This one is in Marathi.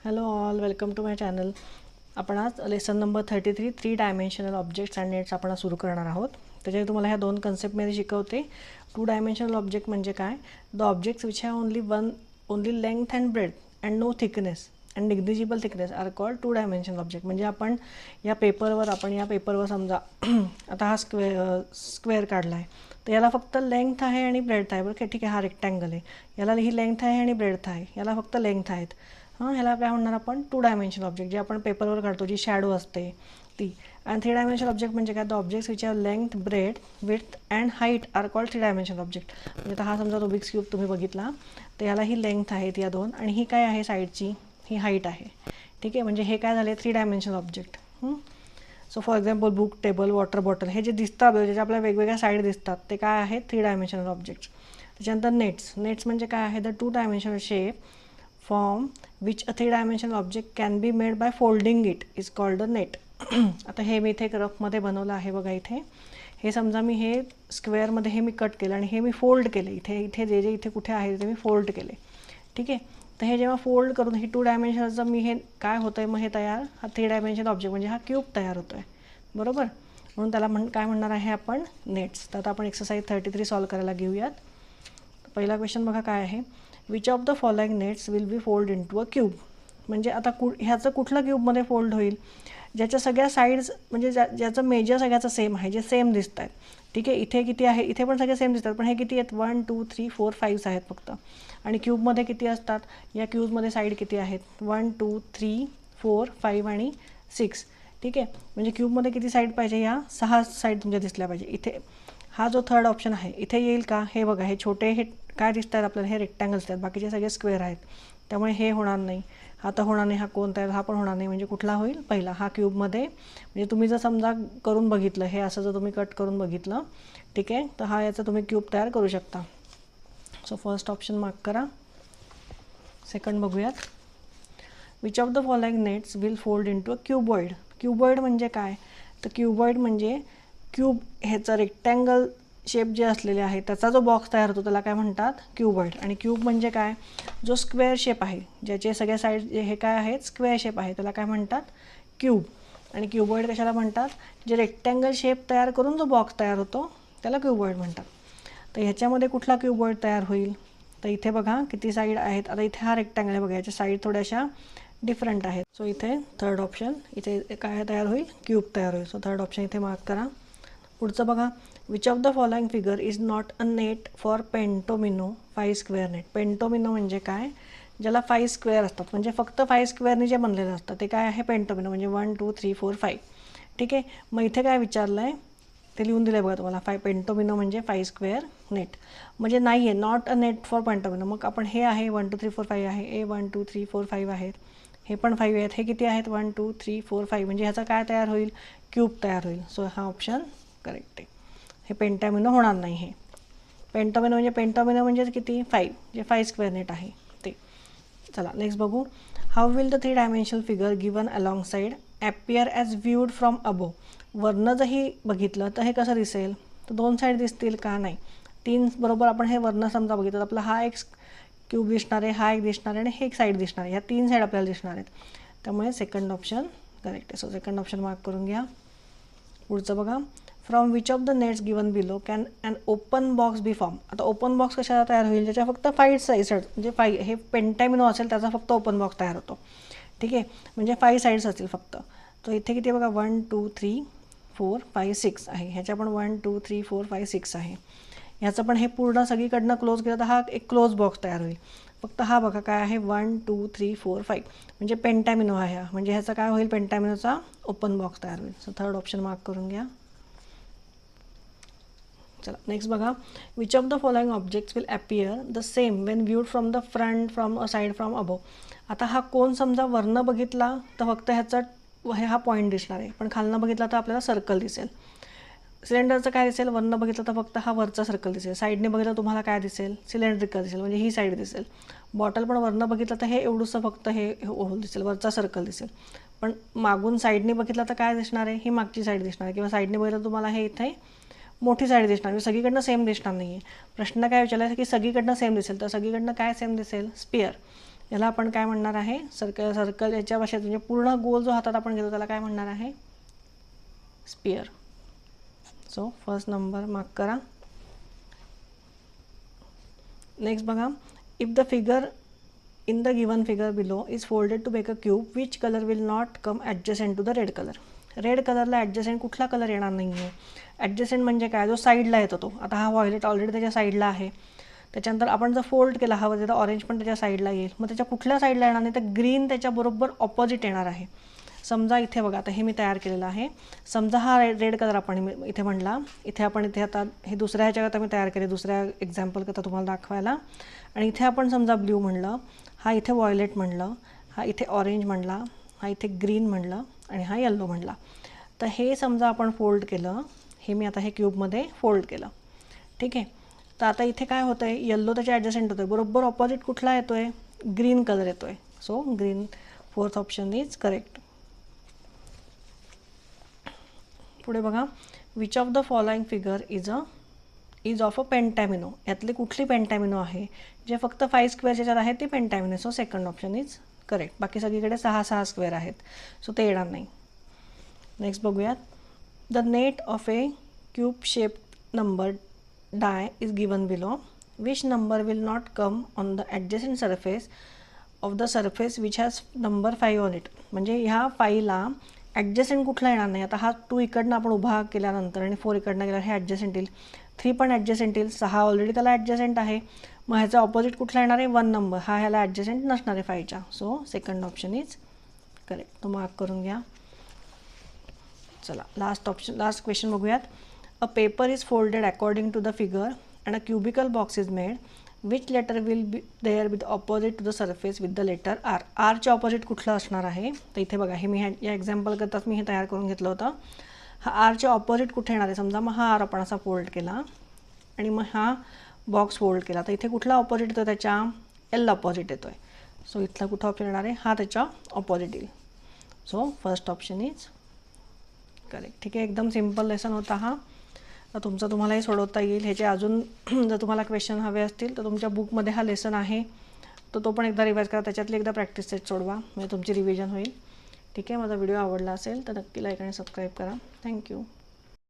Hello all, welcome to my channel. आपण आज lesson number 33 3 dimensional objects and nets आपण सुरू करणार आहोत. त्याच्यात तुम्हाला ह्या दोन कन्सेप्टमध्ये शिकवते. 2 डायमेन्शनल ऑब्जेक्ट म्हणजे काय? The objects which have only length and breadth and no thickness and negligible thickness are called 2 dimensional object. म्हणजे आपण या पेपरवर समजा आता हा स्क्वेअर काढला आहे, तर याला फक्त लेंथ आहे आणि ब्रेथ आहे. बरं, ठीक आहे, हा रेक्टँगल आहे, याला ही लेंथ आहे आणि ब्रेथ आहे, याला फक्त लेंथ आहेत. ह्याला काय म्हणणार आपण? 2 डायमेन्शनल ऑब्जेक्ट. जे आपण पेपरवर काढतो, जी शॅडो असते ती. आणि 3 डायमेन्शनल ऑब्जेक्ट म्हणजे काय? The objects which have length, breadth, width and height are called 3 dimensional object. म्हणजे आता हा समजा रुबिक्स क्यूब तुम्ही बघितला, तर याला ही लेंथ आहेत या दोन, आणि ही काय आहे साईडची? ही हाईट आहे. ठीक आहे, म्हणजे हे काय झाले? 3 dimensional object. So for example book, table, water bottle, हे जे दिसतात, ज्याच्या आपल्या वेगवेगळ्या साईड दिसतात, ते काय आहेत? 3 डायमेन्शनल ऑब्जेक्ट्स. त्याच्यानंतर नेट्स म्हणजे काय आहे? The 2 dimensional shape form which a 3 dimensional object can be made by folding it is called a net. आता हे मी इथे एक रफमध्ये बनवलं आहे बघा. इथे हे समजा मी हे स्क्वेअरमध्ये हे मी कट केलं आणि हे मी फोल्ड केले. इथे जे इथे कुठे आहे ते मी फोल्ड केले. ठीक आहे, तर हे जेव्हा फोल्ड करून हे 2 डायमेन्शनचं मी हे काय होतं आहे, मग हे तयार, हा 3 डायमेन्शनल ऑब्जेक्ट म्हणजे हा क्यूब तयार होतो आहे. बरोबर, म्हणून त्याला काय म्हणणार आहे आपण? नेट्स. तर आता आपण एक्सरसाइज 33 सॉल्व करायला घेऊयात. पहिला क्वेश्चन बघा काय आहे? Which of the following nets will be fold into a cube. म्हणजे आता ह्याचं कुठलं क्यूबमध्ये फोल्ड होईल? ज्याच्या सगळ्या साईड्स म्हणजे ज्याचं मेजर सगळ्याचं सेम आहे, जे सेम दिसत आहेत. ठीक आहे, इथे किती आहे? इथे पण सगळे सेम दिसतात, पण हे किती आहेत? 1 2 3 4 5 आहेत फक्त. आणि क्यूबमध्ये किती असतात? या क्यूबमध्ये साईड किती आहेत? 1 2 3 4 5 आणि 6. ठीक आहे, म्हणजे क्यूबमध्ये किती साईड पाहिजे? या 6 साईड तुमच्या दिसल्या पाहिजे. इथे हा जो थर्ड ऑप्शन आहे इथे येईल का? हे बघा, हे छोटे हे काय दिसत आहेत आपल्याला? हे रेक्टँगल्स आहेत, बाकीचे सगळे स्क्वेअर आहेत. त्यामुळे हे होणार नाही, हा तर होणार नाही, हा कोणता आहे? हा पण होणार नाही. म्हणजे कुठला होईल? पहिला, हा क्यूबमध्ये. म्हणजे तुम्ही जर समजा करून बघितलं, हे असं जर तुम्ही कट करून बघितलं, ठीक आहे, तर हा याचा तुम्ही क्यूब तयार करू शकता. सो फर्स्ट ऑप्शन मार्क करा. सेकंड बघूयात. Which of the following nets will fold into a cuboid. Cuboid म्हणजे काय? तर क्यूबॉइड म्हणजे क्यूब ह्याचं रेक्टँगल शेप जे असलेले आहे त्याचा जो बॉक्स तयार होतो त्याला काय म्हणतात? क्यूबॉइड. आणि क्यूब म्हणजे काय? जो स्क्वेअर शेप आहे, ज्याचे सगळ्या साईड हे काय आहेत? स्क्वेअर शेप आहे, त्याला काय म्हणतात? क्यूब. आणि क्यूबॉइड कशाला म्हणतात? जे रेक्टँगल शेप तयार करून जो बॉक्स तयार होतो त्याला क्यूबॉइड म्हणतात. तर ह्याच्यामध्ये कुठला क्यूबॉइड तयार होईल? तर इथे बघा किती साईड आहेत. आता इथे हा रेक्टँगल आहे बघा, याच्या साईड थोड्याशा डिफरंट आहेत. सो इथे थर्ड ऑप्शन, इथे काय तयार होईल? क्यूब तयार होईल. सो थर्ड ऑप्शन इथे मार्क करा. पुढचं बघा. Which of the following figure is not a net for pentomino 5 square net. Pentomino म्हणजे काय? ज्याला 5 स्क्वेअर असतात, म्हणजे फक्त 5 स्क्वेअरने जे बनलेलं असतं ते काय आहे? पेंटोमिनो. म्हणजे 1 2 3 4 5. ठीक आहे, मग इथे काय विचारलं आहे ते लिहून दिलं आहे बघा तुम्हाला. पेंटोमिनो म्हणजे 5 स्क्वेअर नेट. म्हणजे नाही आहे, नॉट अ नेट फॉर पेंटोमिनो. मग आपण हे आहे 1 2 3 4 5 आहे, ए 1 2 3 4 5 आहेत, हे पण 5 आहेत, हे किती आहेत? 1 2 3 4 5. म्हणजे ह्याचा काय तयार होईल? क्यूब तयार होईल. सो हा ऑप्शन करेक्ट आहे. हे पेंटामिनो होणार नाही. हे पेंटामिनो म्हणजे किती? 5, जे 5 स्क्वेअर नेट आहे ते. चला नेक्स्ट बघू. How will the 3 dimensional figure given along side appear as viewed from above. वरनं जरी बघितलं तर हे कसं दिसेल? तर 2 साईड दिसतील का? नाही, 3 बरोबर. आपण हे वरनं समजा बघितलं तर आपला हा एक क्यूब दिसणार आहे, हा एक दिसणार आहे आणि हे एक साईड दिसणार आहे. ह्या 3 साईड आपल्याला दिसणार आहेत. त्यामुळे सेकंड ऑप्शन करेक्ट आहे. सो सेकंड ऑप्शन मार्क करून घ्या. पुढचं बघा. From which of the nets given below can an open box be form. आता ओपन बॉक्स कशाला तयार होईल? ज्याच्या फक्त 5 साईड्स, म्हणजे 5 हे पेंटामिनो असेल त्याचा फक्त ओपन बॉक्स तयार होतो. ठीक आहे, म्हणजे 5 साईड्स असतील फक्त. तर इथे किती बघा? 1 2 3 4 5 6 आहे. ह्याच्या पण 1 2 3 4 5 6 आहे. ह्याचं पण हे पूर्ण सगळीकडनं क्लोज केलं तर हा एक क्लोज बॉक्स तयार होईल. फक्त हा बघा काय आहे? 1 2 3 4 5 म्हणजे पेंटामिनो आहे हा. म्हणजे ह्याचा काय होईल? पेंटामिनोचा ओपन बॉक्स तयार होईल. सो थर्ड ऑप्शन मार्क करून घ्या. चला नेक्स्ट बघा. Which of the following objects will appear the same when viewed from the front, from a side, from above. आता हा कोण समजा वरनं बघितला तर फक्त ह्याचा हा पॉईंट दिसणार आहे, पण खालनं बघितला तर आपल्याला सर्कल दिसेल. सिलेंडरचं काय दिसेल? वरनं बघितलं तर फक्त हा वरचा सर्कल दिसेल. साईडने बघितलं तुम्हाला काय दिसेल? सिलेंड्रिकल दिसेल, म्हणजे ही साईड दिसेल. बॉटल पण वरनं बघितलं तर हे एवढंसं फक्त हे होल दिसेल, वरचा सर्कल दिसेल. पण मागून साईडने बघितलं तर काय दिसणार आहे? ही मागची साईड दिसणार आहे. किंवा साईडने बघितलं तुम्हाला हे इथे मोठी साईड दिसणार, म्हणजे सगळीकडनं सेम दिसणार नाही आहे. प्रश्न काय विचारला की सगळीकडनं सेम दिसेल, तर सगळीकडनं काय सेम दिसेल? स्पिअर. याला आपण काय म्हणणार आहे, सर्कल याच्या भाषेत म्हणजे पूर्ण गोल जो हातात आपण घेतो त्याला काय म्हणणार आहे, sphere. So first number mark करा. नेक्स्ट बघा, if the figure in the given figure below is folded to make a cube, which color will not come adjacent to the red color. Red कलरला ॲडजसेंट कुठला कलर येणार नाही आहे. ॲडजसेंट म्हणजे काय, जो साईडला येतो तो. आता हा व्हायलेट ऑलरेडी त्याच्या साईडला आहे, त्याच्यानंतर आपण जर फोल्ड केला हवं तर ऑरेंज पण त्याच्या साईडला येईल. मग त्याच्या कुठल्या साईडला येणार नाही तर ग्रीन त्याच्याबरोबर ऑपोजिट येणार आहे. समजा इथे बघा, आता हे मी तयार केलेलं आहे. समजा हा रेड कलर आपण इथे म्हणला, इथे आपण इथे आता हे दुसऱ्या ह्याच्याकरता मी तयार केले, दुसऱ्या एक्झाम्पलकरता तुम्हाला दाखवायला. आणि इथे आपण समजा ब्ल्यू म्हणलं, हा इथे व्हायलेट म्हणलं, हा इथे ऑरेंज म्हणला, हा इथे ग्रीन म्हणलं आणि हा येल्लो म्हणला. तर हे समजा आपण फोल्ड केलं, हे मी आता हे क्यूबमध्ये फोल्ड केलं. ठीक आहे. तर आता इथे काय होतं आहे, येल्लो त्याच्या ॲडजसेंट होतो आहे, बरोबर ऑपोजिट कुठला येतो आहे, ग्रीन कलर येतो आहे. So green, fourth option is correct. पुढे बघा, which of the following figure is of a pentomino. यातली कुठली पेंटॅमिनो आहे, जे फक्त 5 स्क्वेअरच्या ज्यात आहे ते pentomino. So second option is correct. बाकी सगळीकडे 6 स्क्वेअर आहेत, सो ते येणार नाही. नेक्स्ट बघूयात, the net of a cube shaped number die is given below. Which number will not come on the adjacent surface of the surface which has number 5 on it. म्हणजे ह्या 5ला ॲडजसेंट कुठला येणार नाही. आता हा 2 इकडनं आपण उभा केल्यानंतर आणि 4 इकडनं गेल्यावर हे ॲडजसेंट येईल, 3 पण ॲडजसेंट येईल, 6 ऑलरेडी त्याला ॲडजसेंट आहे. मग ह्याचा ऑपोजिट कुठला येणार आहे, 1 नंबर, हा ह्याला ॲडजसेंट नसणार आहे 5च्या. So second option is correct. तो मार्क करून घ्या. चला लास्ट क्वेश्चन बघूयात. A paper is folded according to the figure and a cubical box is made. Which letter will be there with opposite to the surface with the letter R. आरच्या ऑपोजिट कुठलं असणार आहे, तर इथे बघा, हे मी या एक्झाम्पल करताच मी हे तयार करून घेतलं होतं. हा आरच्या ऑपोजिट कुठे येणार आहे, समजा मग हा आर आपण असा फोल्ड केला आणि मग हा बॉक्स फोल्ड केला, तर इथे कुठला ऑपोजिट येतो, त्याच्या एल ऑपोजिट येतो आहे. सो इथला कुठं ऑप्शन येणार आहे, हा त्याच्या ऑपोजिट येईल. So first option is correct. ठीक आहे, एकदम सिम्पल लेसन होता हा. तर तुम्हालाही सोडवता येईल. ह्याचे अजून जर तुम्हाला क्वेश्चन हवे असतील तर तुमच्या बुकमध्ये हा लेसन आहे, तर तो पण एकदा रिवाईज करा, त्याच्यातली एकदा प्रॅक्टिस सेट सोडवा, म्हणजे तुमची रिव्हिजन होईल. ठीक आहे, माझा व्हिडिओ आवडला असेल तर नक्की लाईक आणि सबस्क्राईब करा. थँक्यू.